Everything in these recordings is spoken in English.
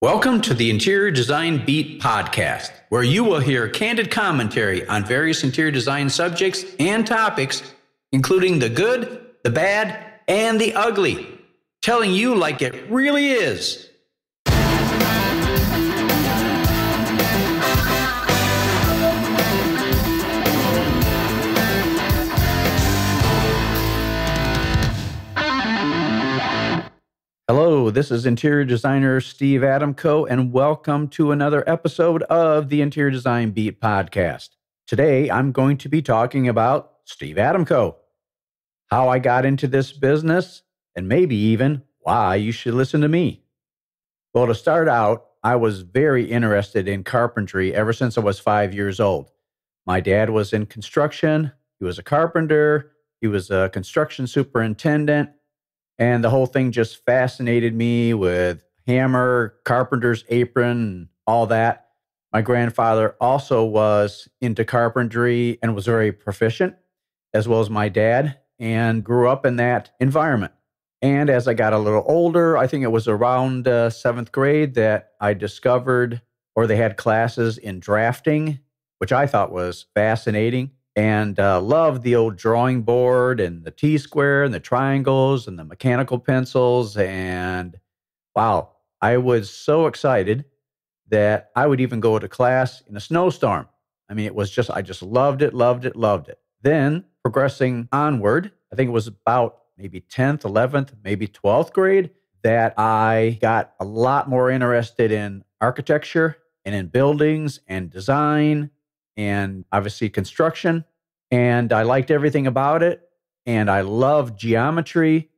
Welcome to the Interior Design Beat podcast, where you will hear candid commentary on various interior design subjects and topics, including the good, the bad, and the ugly, telling you like it really is. Hello, this is interior designer Steve Adamko, and welcome to another episode of the Interior Design Beat podcast. Today, I'm going to be talking about Steve Adamko, how I got into this business, and maybe even why you should listen to me. Well, to start out, I was very interested in carpentry ever since I was 5 years old. My dad was in construction. He was a carpenter. He was a construction superintendent. And the whole thing just fascinated me with hammer, carpenter's apron, all that. My grandfather also was into carpentry and was very proficient, as well as my dad, and grew up in that environment. And as I got a little older, I think it was around seventh grade that I discovered, or they had classes in drafting, which I thought was fascinating. And loved the old drawing board and the T-square and the triangles and the mechanical pencils. And wow, I was so excited that I would even go to class in a snowstorm. I mean, I just loved it. Then progressing onward, I think it was about maybe 10th, 11th, maybe 12th grade, that I got a lot more interested in architecture and in buildings and design and obviously construction. And I liked everything about it. And I loved geometry.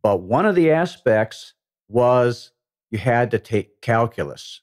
But one of the aspects was you had to take calculus.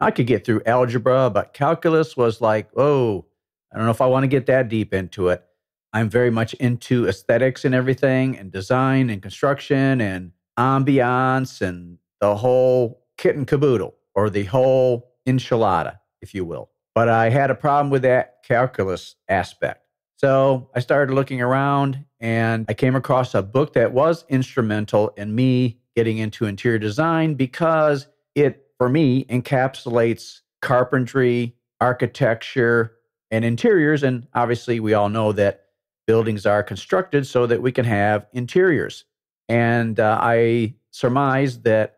I could get through algebra, but calculus was like, oh, I don't know if I want to get that deep into it. I'm very much into aesthetics and everything, and design and construction and ambiance and the whole kit and caboodle, or the whole enchilada, if you will. But I had a problem with that calculus aspect. So I started looking around, and I came across a book that was instrumental in me getting into interior design because it, for me, encapsulates carpentry, architecture, and interiors. And obviously, we all know that buildings are constructed so that we can have interiors. And I surmised that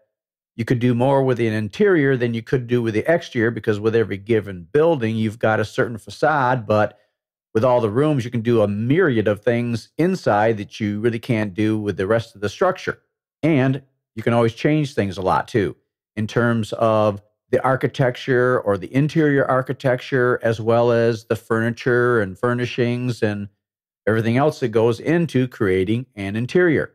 you could do more with an interior than you could do with the exterior, because with every given building, you've got a certain facade, but with all the rooms, you can do a myriad of things inside that you really can't do with the rest of the structure. And you can always change things a lot too, in terms of the architecture or the interior architecture, as well as the furniture and furnishings and everything else that goes into creating an interior.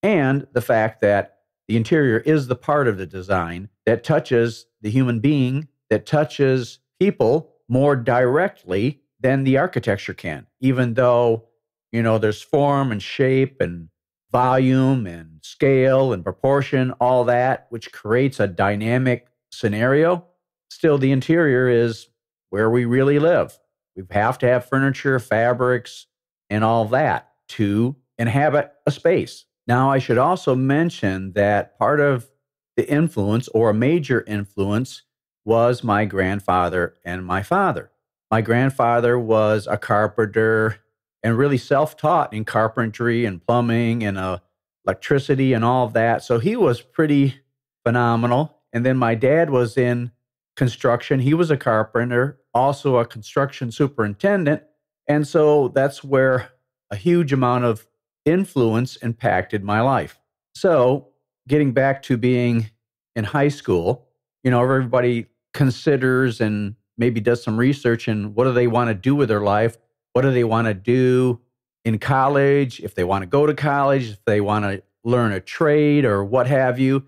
And the fact that the interior is the part of the design that touches the human being, that touches people more directly than the architecture can, even though, there's form and shape and volume and scale and proportion, all that, which creates a dynamic scenario. Still, the interior is where we really live. We have to have furniture, fabrics, and all that to inhabit a space. Now, I should also mention that part of the influence, or a major influence, was my grandfather and my father. My grandfather was a carpenter and really self-taught in carpentry and plumbing and electricity and all of that. So he was pretty phenomenal. And then my dad was in construction. He was a carpenter, also a construction superintendent. And so that's where a huge amount of influence impacted my life. So getting back to being in high school, everybody considers and maybe does some research in what do they want to do with their life? What do they want to do in college? If they want to go to college, if they want to learn a trade or what have you.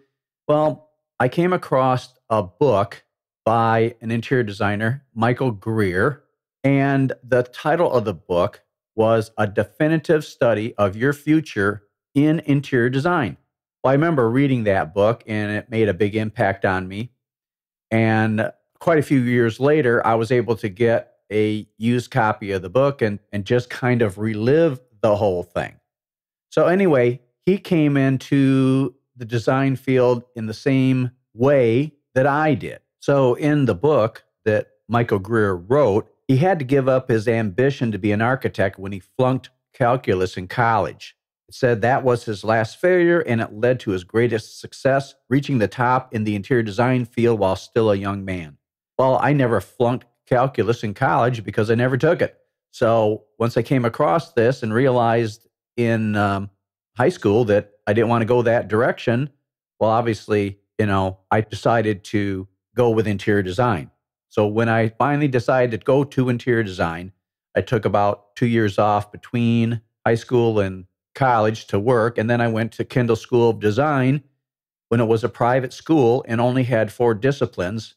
Well, I came across a book by an interior designer, Michael Greer, and the title of the book was A Definitive Study of Your Future in Interior Design. Well, I remember reading that book, and it made a big impact on me. And quite a few years later, I was able to get a used copy of the book and just kind of relive the whole thing. So anyway, he came into the design field in the same way that I did. So in the book that Michael Greer wrote, he had to give up his ambition to be an architect when he flunked calculus in college. It said that was his last failure, and it led to his greatest success, reaching the top in the interior design field while still a young man. Well, I never flunked calculus in college because I never took it. So once I came across this and realized in high school that I didn't want to go that direction, well, obviously, I decided to go with interior design. So when I finally decided to go to interior design, I took about 2 years off between high school and college to work. And then I went to Kendall School of Design when it was a private school and only had 4 disciplines: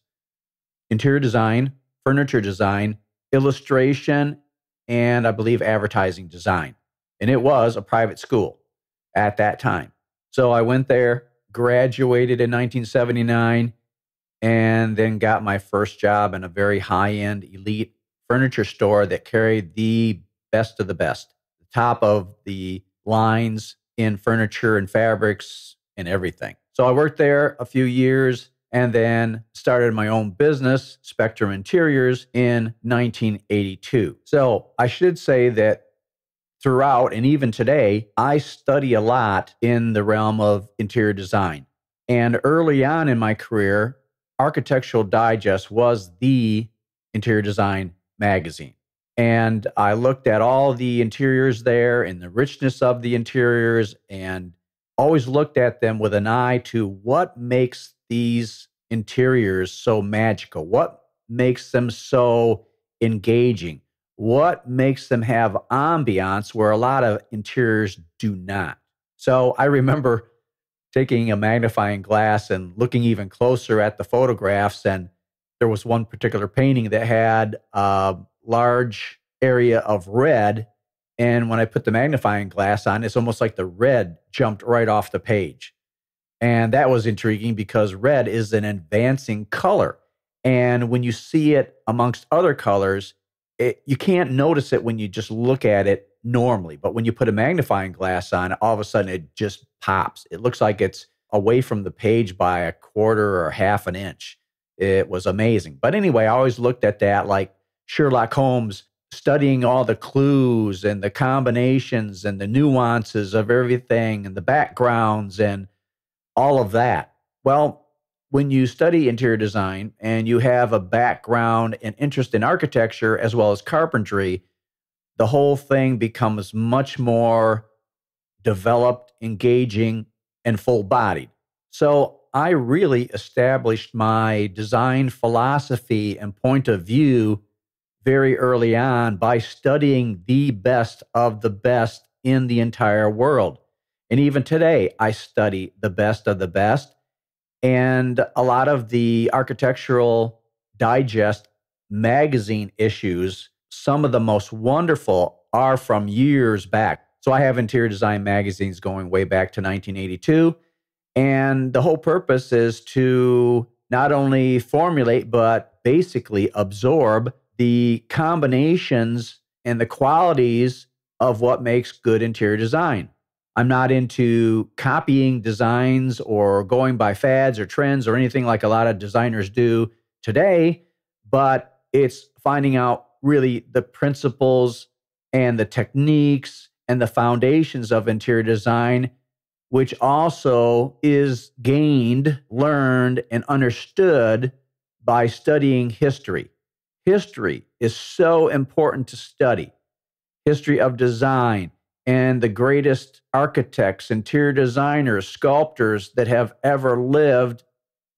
interior design, furniture design, illustration, and I believe advertising design. And it was a private school at that time. So I went there, graduated in 1979, and then got my first job in a very high-end elite furniture store that carried the best of the best, the top of the lines in furniture and fabrics and everything. So I worked there a few years and then started my own business, Spectrum Interiors, in 1982. So I should say that throughout, and even today, I study a lot in the realm of interior design. And early on in my career, Architectural Digest was the interior design magazine. And I looked at all the interiors there and the richness of the interiors, and always looked at them with an eye to what makes these interiors so magical, what makes them so engaging, what makes them have ambiance where a lot of interiors do not. So I remember taking a magnifying glass and looking even closer at the photographs, and there was one particular painting that had a large area of red, and when I put the magnifying glass on, it's almost like the red jumped right off the page. And that was intriguing because red is an advancing color. And when you see it amongst other colors, you can't notice it when you just look at it normally. But when you put a magnifying glass on, all of a sudden it just pops. It looks like it's away from the page by a quarter or half an inch. It was amazing. But anyway, I always looked at that like Sherlock Holmes, studying all the clues and the combinations and the nuances of everything and the backgrounds and all of that. Well, when you study interior design and you have a background and interest in architecture as well as carpentry, the whole thing becomes much more developed, engaging, and full-bodied. So I really established my design philosophy and point of view very early on by studying the best of the best in the entire world. And even today, I study the best of the best. And a lot of the Architectural Digest magazine issues, some of the most wonderful are from years back. So I have interior design magazines going way back to 1982. And the whole purpose is to not only formulate, but basically absorb the combinations and the qualities of what makes good interior design. I'm not into copying designs or going by fads or trends or anything like a lot of designers do today, but it's finding out really the principles and the techniques and the foundations of interior design, which also is gained, learned, and understood by studying history. History is so important to study. History of design and the greatest architects, interior designers, sculptors that have ever lived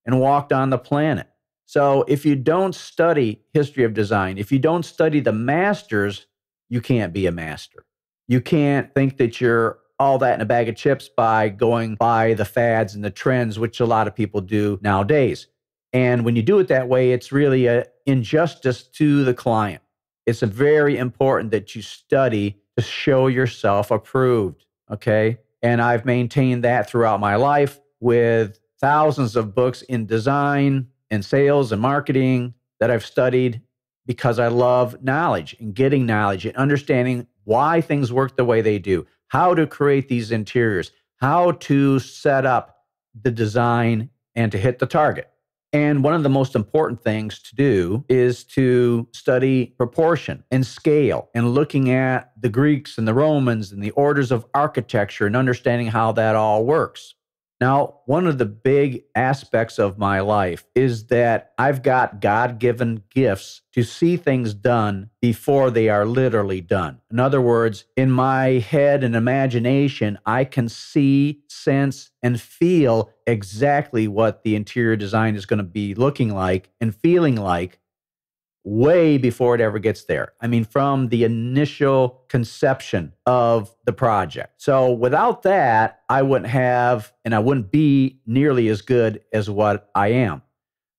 and walked on the planet. So if you don't study history of design, if you don't study the masters, you can't be a master. You can't think that you're all that in a bag of chips by going by the fads and the trends, which a lot of people do nowadays. And when you do it that way, it's really an injustice to the client. It's very important that you study to show yourself approved, okay? And I've maintained that throughout my life with thousands of books in design and sales and marketing that I've studied because I love knowledge and getting knowledge and understanding why things work the way they do, how to create these interiors, how to set up the design and to hit the target. And one of the most important things to do is to study proportion and scale and looking at the Greeks and the Romans and the orders of architecture and understanding how that all works. Now, one of the big aspects of my life is that I've got God-given gifts to see things done before they are literally done. In other words, in my head and imagination, I can see, sense, and feel exactly what the interior design is going to be looking like and feeling like way before it ever gets there. I mean, from the initial conception of the project. So without that, I wouldn't have, and I wouldn't be nearly as good as what I am.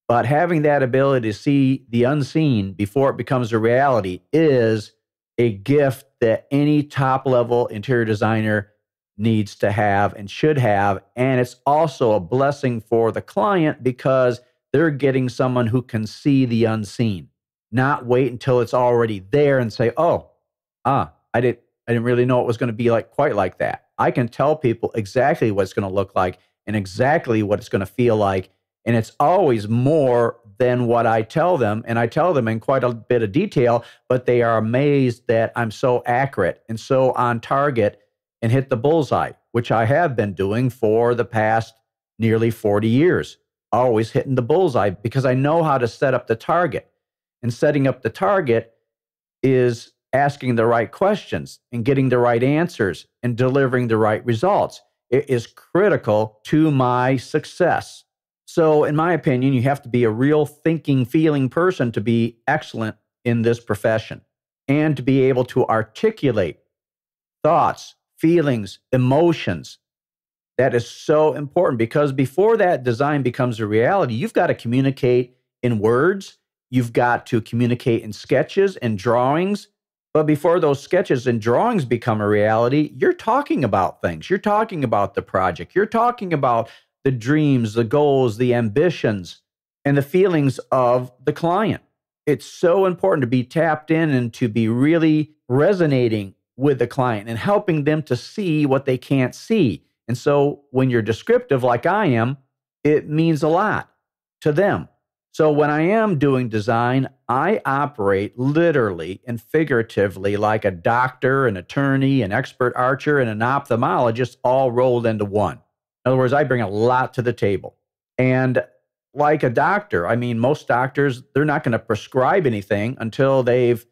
But having that ability to see the unseen before it becomes a reality is a gift that any top-level interior designer needs to have and should have. And it's also a blessing for the client because they're getting someone who can see the unseen. Not wait until it's already there and say, I didn't really know it was going to be like quite like that. I can tell people exactly what it's going to look like and exactly what it's going to feel like. And it's always more than what I tell them. And I tell them in quite a bit of detail, but they are amazed that I'm so accurate and so on target and hit the bullseye, which I have been doing for the past nearly 40 years. Always hitting the bullseye because I know how to set up the target. And setting up the target is asking the right questions and getting the right answers and delivering the right results. It is critical to my success. So, in my opinion, you have to be a real thinking, feeling person to be excellent in this profession and to be able to articulate thoughts, feelings, emotions. That is so important because before that design becomes a reality, you've got to communicate in words. You've got to communicate in sketches and drawings. But before those sketches and drawings become a reality, you're talking about things. You're talking about the project. You're talking about the dreams, the goals, the ambitions, and the feelings of the client. It's so important to be tapped in and to be really resonating with the client and helping them to see what they can't see. And so when you're descriptive like I am, it means a lot to them. So when I am doing design, I operate literally and figuratively like a doctor, an attorney, an expert archer, and an ophthalmologist all rolled into one. In other words, I bring a lot to the table. And like a doctor, I mean, most doctors, they're not going to prescribe anything until they've,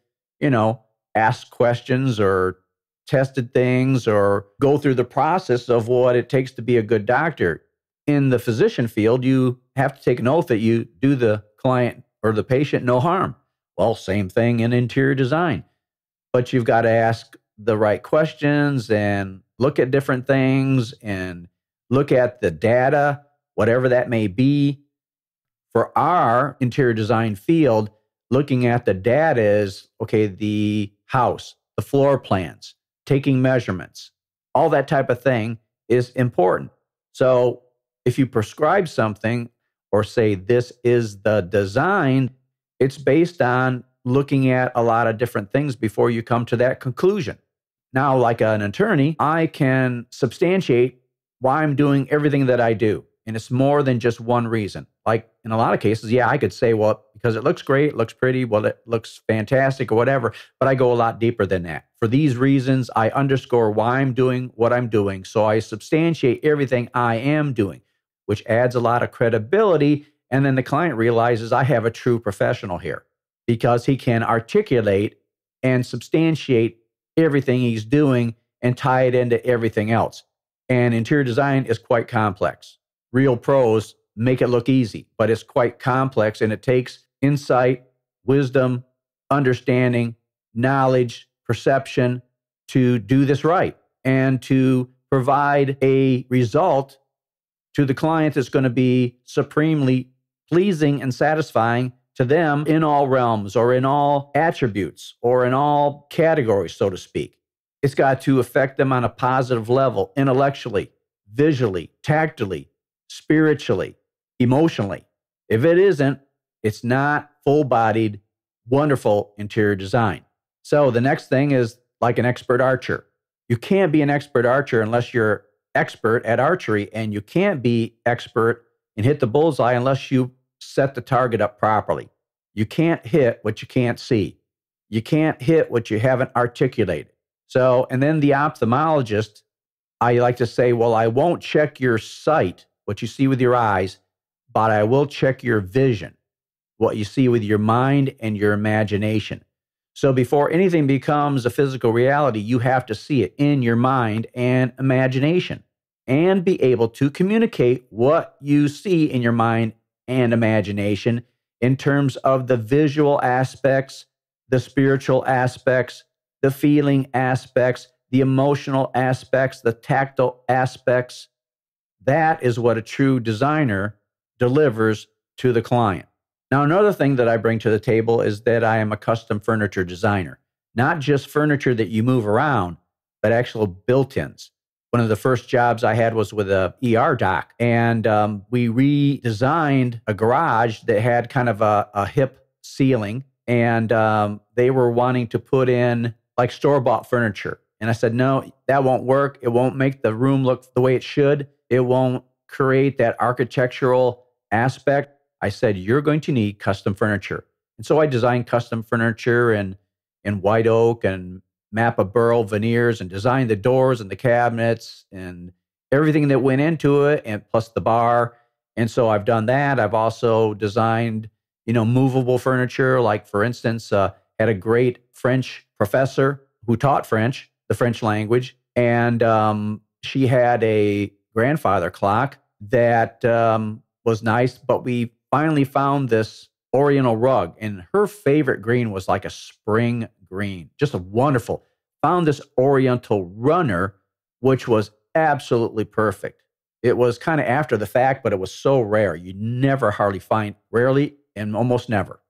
asked questions or tested things or go through the process of what it takes to be a good doctor. In the physician field, you have to take an oath that you do the client or the patient no harm. Well, same thing in interior design. But you've got to ask the right questions and look at different things and look at the data, whatever that may be. For our interior design field, looking at the data is, okay, the house, the floor plans, taking measurements, all that type of thing is important. So if you prescribe something or say this is the design, it's based on looking at a lot of different things before you come to that conclusion. Now, like an attorney, I can substantiate why I'm doing everything that I do. And it's more than just one reason. Like in a lot of cases, I could say, well, because it looks great, it looks pretty, well, it looks fantastic or whatever, but I go a lot deeper than that. For these reasons, I underscore why I'm doing what I'm doing. So I substantiate everything I am doing, which adds a lot of credibility. And then the client realizes I have a true professional here because he can articulate and substantiate everything he's doing and tie it into everything else. And interior design is quite complex. Real pros make it look easy, but it's quite complex and it takes insight, wisdom, understanding, knowledge, perception to do this right and to provide a result to the client that's going to be supremely pleasing and satisfying to them in all realms or in all attributes or in all categories, so to speak. It's got to affect them on a positive level, intellectually, visually, tactily, spiritually, emotionally. If it isn't, it's not full-bodied, wonderful interior design. So the next thing is like an expert archer. You can't be an expert archer unless you're expert at archery, and you can't be expert and hit the bullseye unless you set the target up properly. You can't hit what you can't see. You can't hit what you haven't articulated. So, and then the ophthalmologist, I like to say, well, I won't check your sight, what you see with your eyes, but I will check your vision, what you see with your mind and your imagination. So before anything becomes a physical reality, you have to see it in your mind and imagination and be able to communicate what you see in your mind and imagination in terms of the visual aspects, the spiritual aspects, the feeling aspects, the emotional aspects, the tactile aspects. That is what a true designer delivers to the client. Now, another thing that I bring to the table is that I am a custom furniture designer, not just furniture that you move around, but actual built-ins. One of the first jobs I had was with a ER doc, and we redesigned a garage that had kind of a hip ceiling, and they were wanting to put in like store-bought furniture. And I said, no, that won't work. It won't make the room look the way it should. It won't create that architectural aspect. I said, you're going to need custom furniture. And so I designed custom furniture in white oak and Mappa burl veneers and designed the doors and the cabinets and everything that went into it, and plus the bar. And so I've done that. I've also designed, movable furniture. Like, for instance, had a great French professor who taught French, the French language. And she had a grandfather clock that was nice, but we finally found this Oriental rug, and her favorite green was like a spring green, just a wonderful. Found this Oriental runner, which was absolutely perfect. It was kind of after the fact, but it was so rare. You never hardly find, rarely and almost never.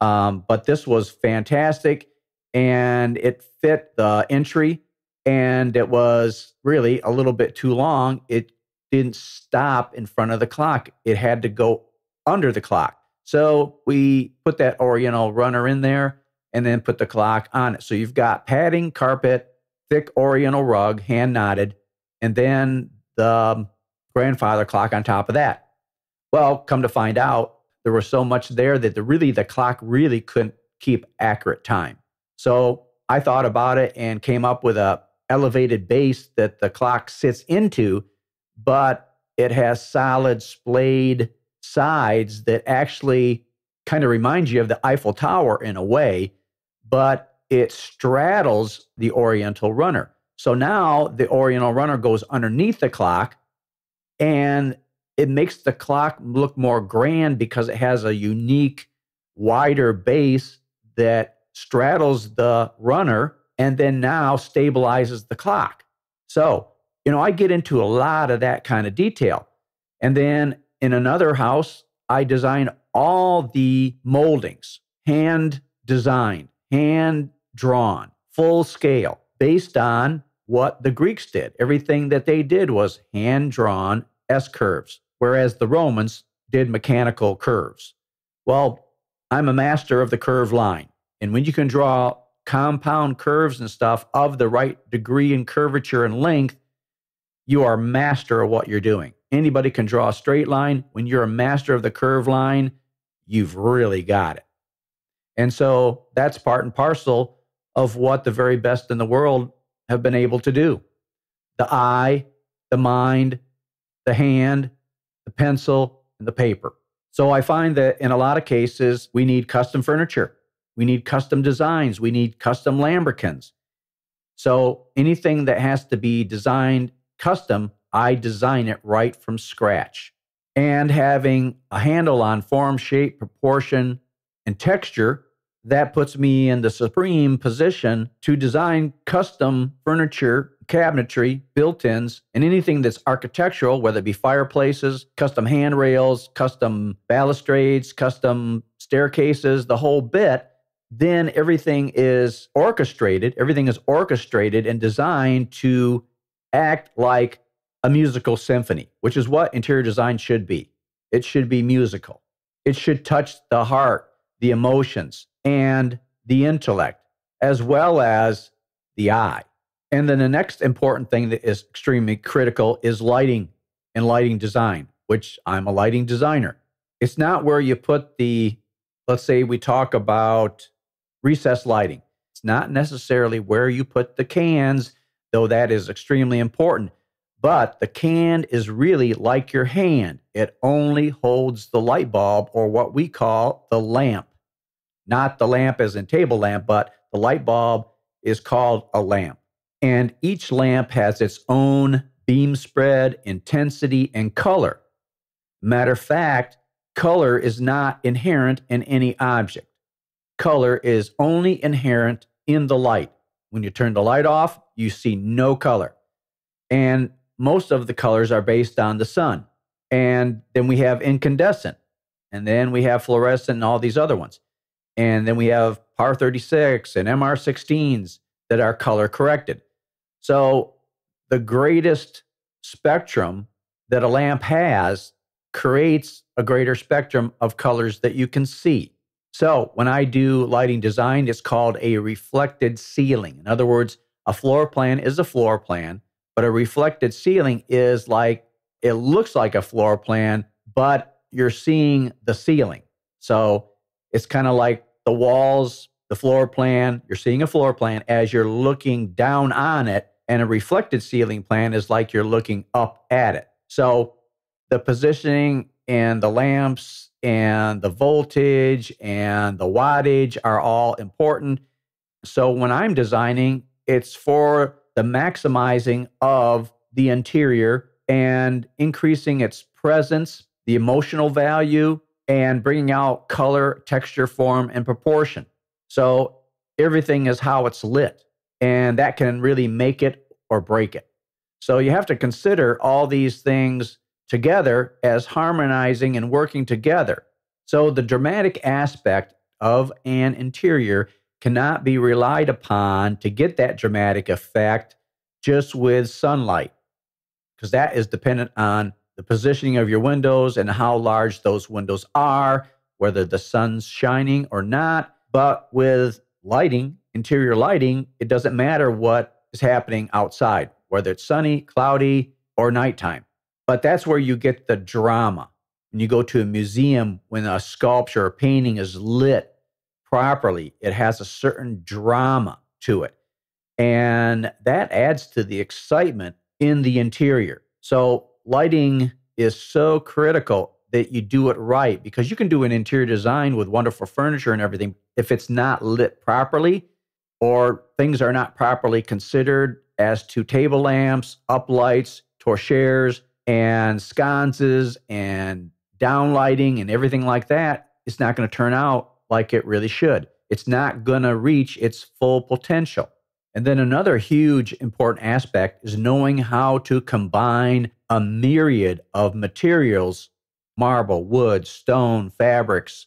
But this was fantastic, and it fit the entry, and it was really a little bit too long. It didn't stop in front of the clock. It had to go under the clock. So we put that Oriental runner in there and then put the clock on it. So you've got padding, carpet, thick Oriental rug, hand knotted, and then the grandfather clock on top of that. Well, come to find out, there was so much there that the clock really couldn't keep accurate time. So I thought about it and came up with a elevated base that the clock sits into, but it has solid splayed sides that actually kind of remind you of the Eiffel Tower in a way, but it straddles the Oriental runner. So now the Oriental runner goes underneath the clock, and it makes the clock look more grand because it has a unique, wider base that straddles the runner and then now stabilizes the clock. So, I get into a lot of that kind of detail. And then in another house, I designed all the moldings, hand designed, hand drawn, full scale, based on what the Greeks did. Everything that they did was hand drawn S-curves, whereas the Romans did mechanical curves. Well, I'm a master of the curved line. And when you can draw compound curves and stuff of the right degree and curvature and length, you are a master of what you're doing. Anybody can draw a straight line. When you're a master of the curved line, you've really got it. And so that's part and parcel of what the very best in the world have been able to do. The eye, the mind, the hand, the pencil, and the paper. So I find that in a lot of cases, we need custom furniture. We need custom designs. We need custom lambrequins. So anything that has to be designed custom, I design it right from scratch. And having a handle on form, shape, proportion, and texture, that puts me in the supreme position to design custom furniture, cabinetry, built-ins, and anything that's architectural, whether it be fireplaces, custom handrails, custom balustrades, custom staircases, the whole bit. Then everything is orchestrated. Everything is orchestrated and designed to act like a musical symphony, which is what interior design should be. It should be musical. It should touch the heart, the emotions, and the intellect, as well as the eye. And then the next important thing that is extremely critical is lighting and lighting design. which I'm a lighting designer. It's not where you put let's say we talk about recessed lighting. It's not necessarily where you put the cans, though that is extremely important. But the can is really like your hand. It only holds the light bulb, or what we call the lamp. Not the lamp as in table lamp, but the light bulb is called a lamp. And each lamp has its own beam spread, intensity, and color. Matter of fact, color is not inherent in any object. Color is only inherent in the light. When you turn the light off, you see no color. And most of the colors are based on the sun. And then we have incandescent. And then we have fluorescent and all these other ones. And then we have PAR 36 and MR16s that are color corrected. So the greatest spectrum that a lamp has creates a greater spectrum of colors that you can see. So when I do lighting design, it's called a reflected ceiling. In other words, a floor plan is a floor plan, but a reflected ceiling is like, it looks like a floor plan, but you're seeing the ceiling. So it's kind of like the walls, the floor plan, you're seeing a floor plan as you're looking down on it, and a reflected ceiling plan is like you're looking up at it. So the positioning and the lamps and the voltage and the wattage are all important. So when I'm designing, it's for the maximizing of the interior and increasing its presence, the emotional value, and bringing out color, texture, form, and proportion. So everything is how it's lit, and that can really make it or break it. So you have to consider all these things together as harmonizing and working together. So the dramatic aspect of an interior cannot be relied upon to get that dramatic effect just with sunlight, because that is dependent on the positioning of your windows and how large those windows are, whether the sun's shining or not. But with lighting, interior lighting, it doesn't matter what is happening outside, whether it's sunny, cloudy, or nighttime. But that's where you get the drama. When you go to a museum, when a sculpture or painting is lit properly, it has a certain drama to it. And that adds to the excitement in the interior. So lighting is so critical that you do it right, because you can do an interior design with wonderful furniture and everything. If it's not lit properly, or things are not properly considered as to table lamps, uplights, torchères, and sconces, and downlighting, and everything like that, it's not going to turn out like it really should. It's not going to reach its full potential. And then another huge important aspect is knowing how to combine a myriad of materials: marble, wood, stone, fabrics,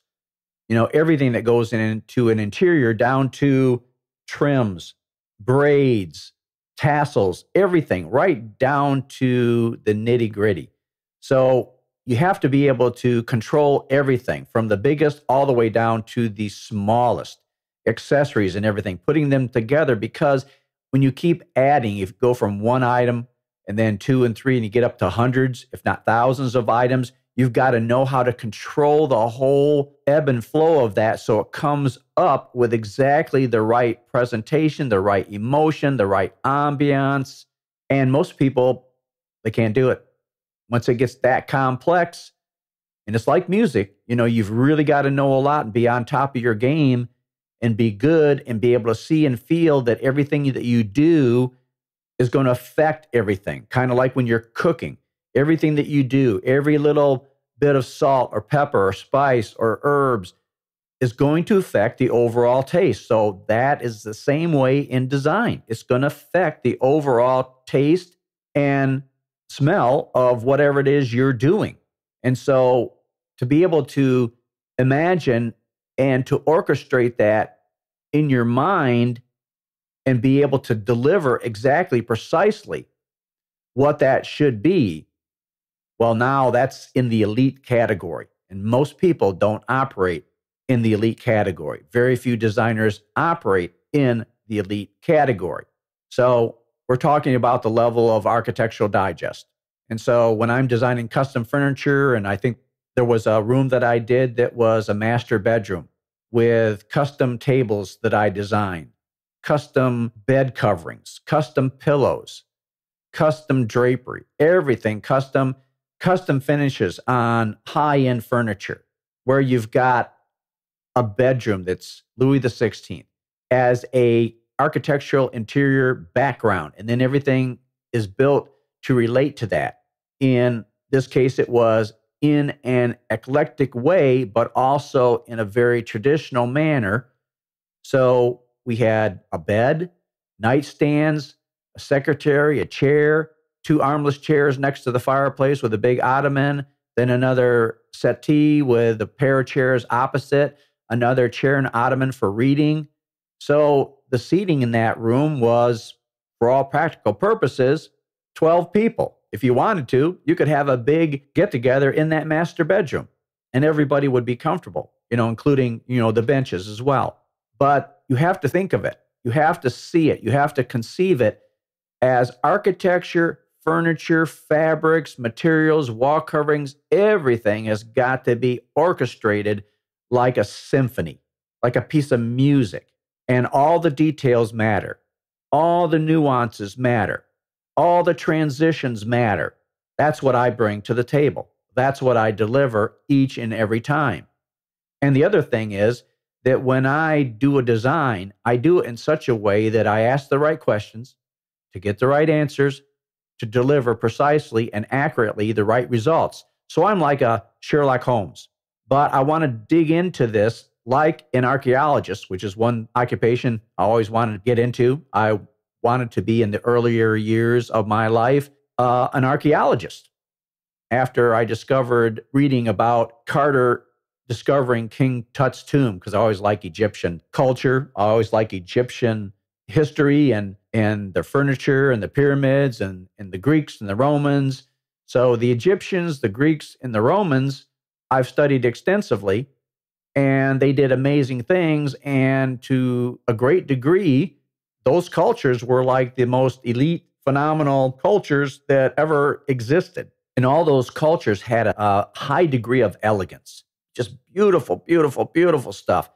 everything that goes into an interior, down to trims, braids, tassels, everything, right down to the nitty-gritty. So you have to be able to control everything from the biggest all the way down to the smallest accessories and everything, putting them together, because when you keep adding, if you go from one item and then two and three, and you get up to hundreds, if not thousands of items, you've got to know how to control the whole ebb and flow of that, so it comes up with exactly the right presentation, the right emotion, the right ambiance. And most people, they can't do it. Once it gets that complex, and it's like music, you've really got to know a lot and be on top of your game and be good and be able to see and feel that everything that you do is going to affect everything. Kind of like when you're cooking. Everything that you do, every little bit of salt or pepper or spice or herbs is going to affect the overall taste. So that is the same way in design. It's going to affect the overall taste and smell of whatever it is you're doing. And so to be able to imagine and to orchestrate that in your mind and be able to deliver exactly, precisely what that should be, well, now that's in the elite category. And most people don't operate in the elite category. Very few designers operate in the elite category. So we're talking about the level of Architectural Digest. And so when I'm designing custom furniture, and I think there was a room that I did that was a master bedroom with custom tables that I designed, custom bed coverings, custom pillows, custom drapery, everything custom finishes on high-end furniture, where you've got a bedroom that's Louis XVI as a architectural interior background, and then everything is built to relate to that. In this case, it was in an eclectic way, but also in a very traditional manner. So we had a bed, nightstands, a secretary, a chair, two armless chairs next to the fireplace with a big ottoman, then another settee with a pair of chairs opposite, another chair and ottoman for reading. So the seating in that room was, for all practical purposes, 12 people. If you wanted to, you could have a big get-together in that master bedroom, and everybody would be comfortable, including, the benches as well. But you have to think of it. You have to see it. You have to conceive it as architecture, furniture, fabrics, materials, wall coverings. Everything has got to be orchestrated like a symphony, like a piece of music. And all the details matter. All the nuances matter. All the transitions matter. That's what I bring to the table. That's what I deliver each and every time. And the other thing is that when I do a design, I do it in such a way that I ask the right questions to get the right answers, to deliver precisely and accurately the right results. So I'm like a Sherlock Holmes, but I want to dig into this like an archaeologist, which is one occupation I always wanted to get into. I wanted to be, in the earlier years of my life, an archaeologist. After I discovered reading about Carter discovering King Tut's tomb, because I always like Egyptian culture, I always like Egyptian history and their furniture and the pyramids and the Greeks and the Romans. So the Egyptians, the Greeks, and the Romans, I've studied extensively, and they did amazing things. And to a great degree, those cultures were like the most elite, phenomenal cultures that ever existed. And all those cultures had a high degree of elegance, just beautiful, beautiful, beautiful stuff.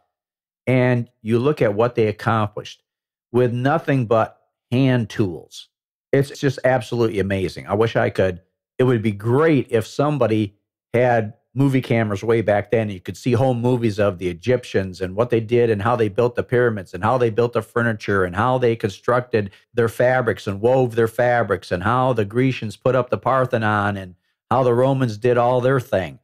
And you look at what they accomplished with nothing but hand tools. It's just absolutely amazing. I wish I could. It would be great if somebody had movie cameras way back then. You could see home movies of the Egyptians and what they did and how they built the pyramids and how they built the furniture and how they constructed their fabrics and wove their fabrics and how the Grecians put up the Parthenon and how the Romans did all their thing.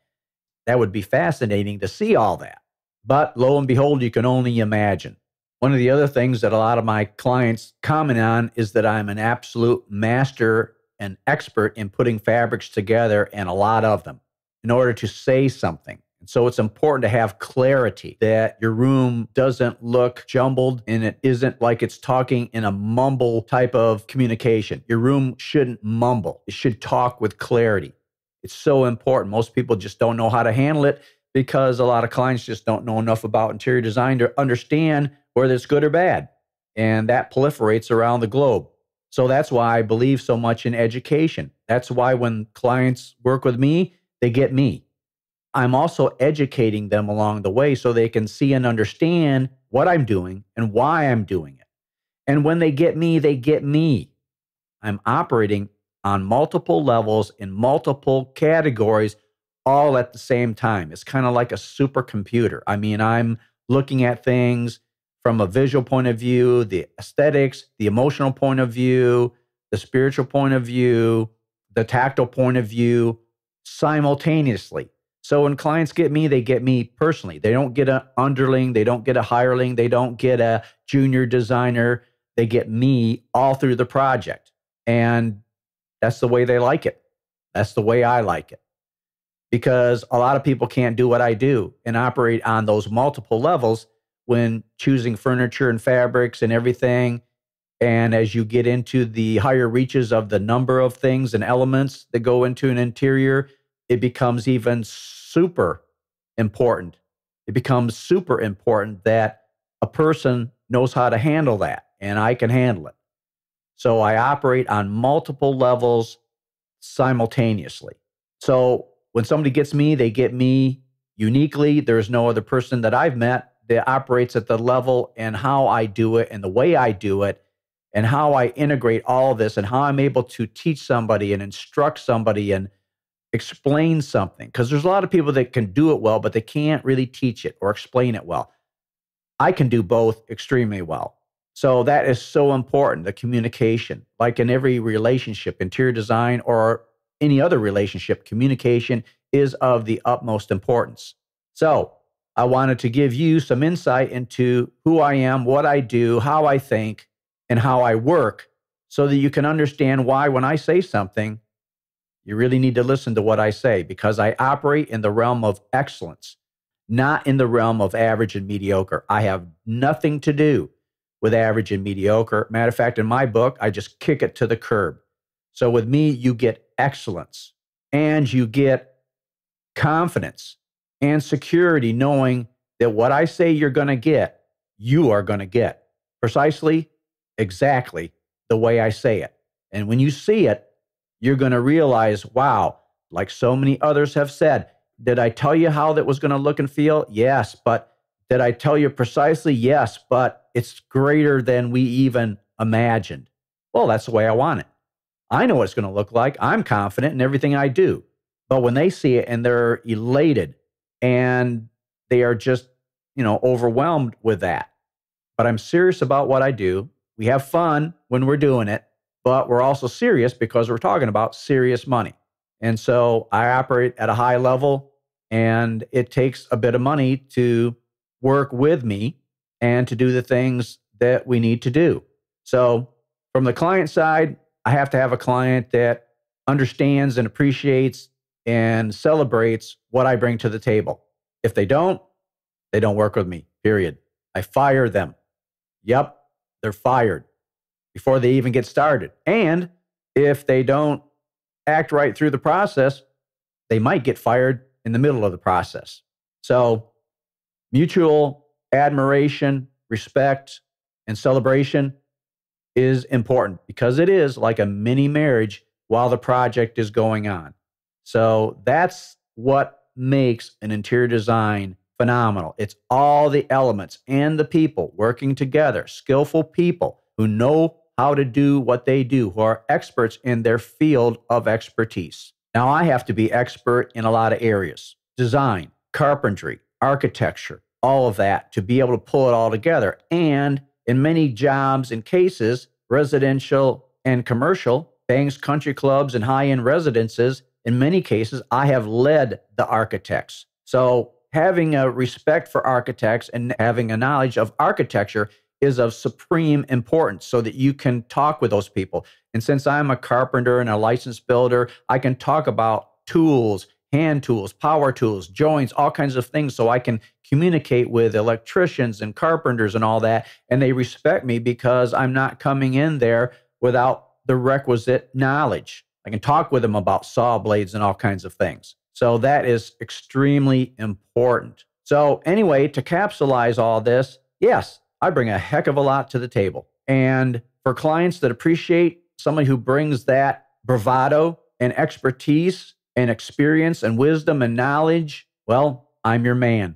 That would be fascinating to see all that. But lo and behold, you can only imagine. One of the other things that a lot of my clients comment on is that I'm an absolute master and expert in putting fabrics together, and a lot of them, in order to say something. And so it's important to have clarity, that your room doesn't look jumbled and it isn't like it's talking in a mumble type of communication. Your room shouldn't mumble. It should talk with clarity. It's so important. Most people just don't know how to handle it because a lot of clients just don't know enough about interior design to understand whether it's good or bad. And that proliferates around the globe. So that's why I believe so much in education. That's why when clients work with me, they get me. I'm also educating them along the way so they can see and understand what I'm doing and why I'm doing it. And when they get me, they get me. I'm operating on multiple levels in multiple categories all at the same time. It's kind of like a supercomputer. I mean, I'm looking at things from a visual point of view, the aesthetics, the emotional point of view, the spiritual point of view, the tactile point of view, simultaneously. So when clients get me, they get me personally. They don't get an underling. They don't get a hireling. They don't get a junior designer. They get me all through the project. And that's the way they like it. That's the way I like it. Because a lot of people can't do what I do and operate on those multiple levels when choosing furniture and fabrics and everything. And as you get into the higher reaches of the number of things and elements that go into an interior, it becomes even super important. It becomes super important that a person knows how to handle that, and I can handle it. So I operate on multiple levels simultaneously. So when somebody gets me, they get me uniquely. There's no other person that I've met that operates at the level and how I do it and the way I do it and how I integrate all of this and how I'm able to teach somebody and instruct somebody and explain something. Because there's a lot of people that can do it well, but they can't really teach it or explain it well. I can do both extremely well. So that is so important, the communication. Like in every relationship, interior design or any other relationship, communication is of the utmost importance. So I wanted to give you some insight into who I am, what I do, how I think, and how I work so that you can understand why when I say something, you really need to listen to what I say because I operate in the realm of excellence, not in the realm of average and mediocre. I have nothing to do with average and mediocre. Matter of fact, in my book, I just kick it to the curb. So with me, you get excellence and you get confidence and security knowing that what I say you're going to get, you are going to get precisely, exactly the way I say it. And when you see it, you're going to realize, wow, like so many others have said, did I tell you how that was going to look and feel? Yes. But did I tell you precisely? Yes. But it's greater than we even imagined. Well, that's the way I want it. I know what it's going to look like. I'm confident in everything I do. But when they see it and they're elated and they are just, overwhelmed with that. But I'm serious about what I do. We have fun when we're doing it, but we're also serious because we're talking about serious money. And so I operate at a high level and it takes a bit of money to work with me and to do the things that we need to do. So from the client side, I have to have a client that understands and appreciates and celebrates what I bring to the table. If they don't work with me, period. I fire them. Yep, they're fired before they even get started. And if they don't act right through the process, they might get fired in the middle of the process. So mutual admiration, respect, and celebration is important because it is like a mini marriage while the project is going on. So that's what makes an interior design phenomenal. It's all the elements and the people working together, skillful people who know how to do what they do, who are experts in their field of expertise. Now, I have to be expert in a lot of areas: design, carpentry, architecture, all of that, to be able to pull it all together. And in many jobs and cases, residential and commercial, banks, country clubs, and high-end residences, in many cases, I have led the architects. So having a respect for architects and having a knowledge of architecture is of supreme importance so that you can talk with those people. And since I'm a carpenter and a licensed builder, I can talk about tools, hand tools, power tools, joints, all kinds of things, so I can communicate with electricians and carpenters and all that. And they respect me because I'm not coming in there without the requisite knowledge. I can talk with them about saw blades and all kinds of things. So that is extremely important. So anyway, to capsulize all this, yes, I bring a heck of a lot to the table. And for clients that appreciate somebody who brings that bravado and expertise and experience and wisdom and knowledge, well, I'm your man.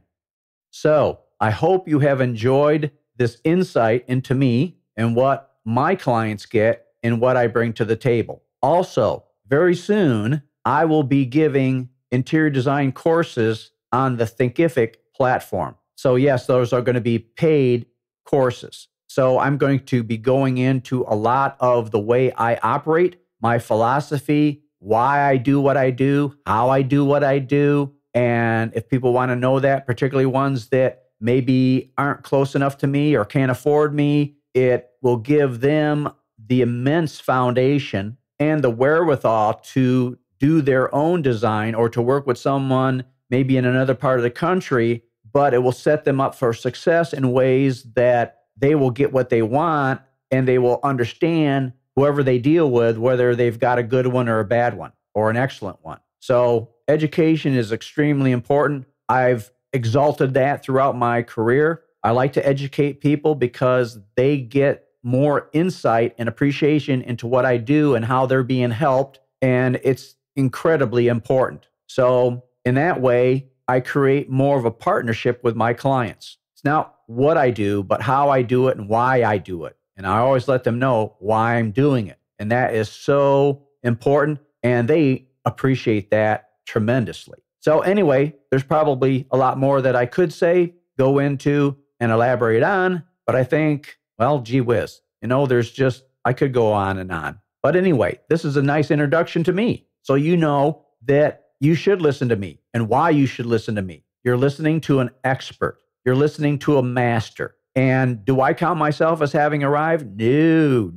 So I hope you have enjoyed this insight into me and what my clients get and what I bring to the table. Also, very soon, I will be giving interior design courses on the Thinkific platform. So yes, those are going to be paid courses. So I'm going to be going into a lot of the way I operate, my philosophy, why I do what I do, how I do what I do. And if people want to know that, particularly ones that maybe aren't close enough to me or can't afford me, it will give them the immense foundation and the wherewithal to do their own design or to work with someone maybe in another part of the country, but it will set them up for success in ways that they will get what they want and they will understand whoever they deal with, whether they've got a good one or a bad one or an excellent one. So education is extremely important. I've exalted that throughout my career. I like to educate people because they get more insight and appreciation into what I do and how they're being helped and it's incredibly important. So in that way, I create more of a partnership with my clients. It's not what I do, but how I do it and why I do it. And I always let them know why I'm doing it. And that is so important. And they appreciate that tremendously. So anyway, there's probably a lot more that I could say, go into and elaborate on. But I think, well, gee whiz, I could go on and on. But anyway, this is a nice introduction to me. So you know that you should listen to me and why you should listen to me. You're listening to an expert. You're listening to a master. And do I count myself as having arrived? No.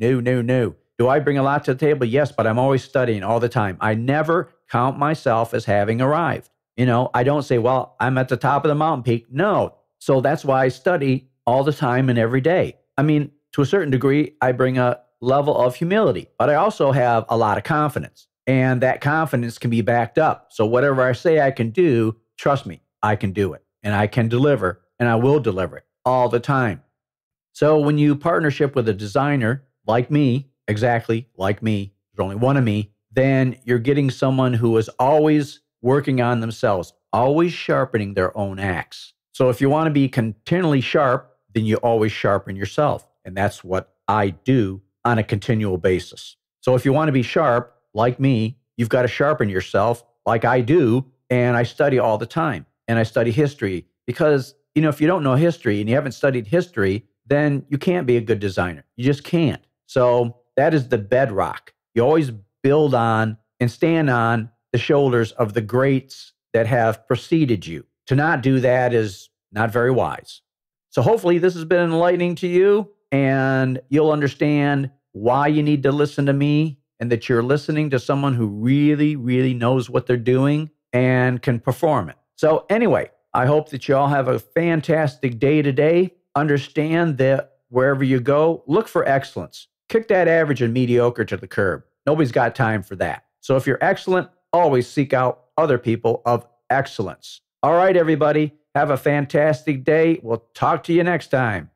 Do I bring a lot to the table? Yes, but I'm always studying all the time. I never count myself as having arrived. I don't say, well, I'm at the top of the mountain peak. No. So that's why I study all the time and every day. I mean, to a certain degree, I bring a level of humility, but I also have a lot of confidence. And that confidence can be backed up. So whatever I say I can do, trust me, I can do it. And I can deliver, and I will deliver it all the time. So when you partnership with a designer like me, exactly like me, there's only one of me, then you're getting someone who is always working on themselves, always sharpening their own axe. So if you want to be continually sharp, then you always sharpen yourself. And that's what I do on a continual basis. So if you want to be sharp, like me, you've got to sharpen yourself like I do. And I study all the time. And I study history because, if you don't know history and you haven't studied history, then you can't be a good designer. You just can't. So that is the bedrock. You always build on and stand on the shoulders of the greats that have preceded you. To not do that is not very wise. So hopefully this has been enlightening to you and you'll understand why you need to listen to me and that you're listening to someone who really, really knows what they're doing and can perform it. So anyway, I hope that you all have a fantastic day today. Understand that wherever you go, look for excellence. Kick that average and mediocre to the curb. Nobody's got time for that. So if you're excellent, always seek out other people of excellence. All right, everybody, have a fantastic day. We'll talk to you next time.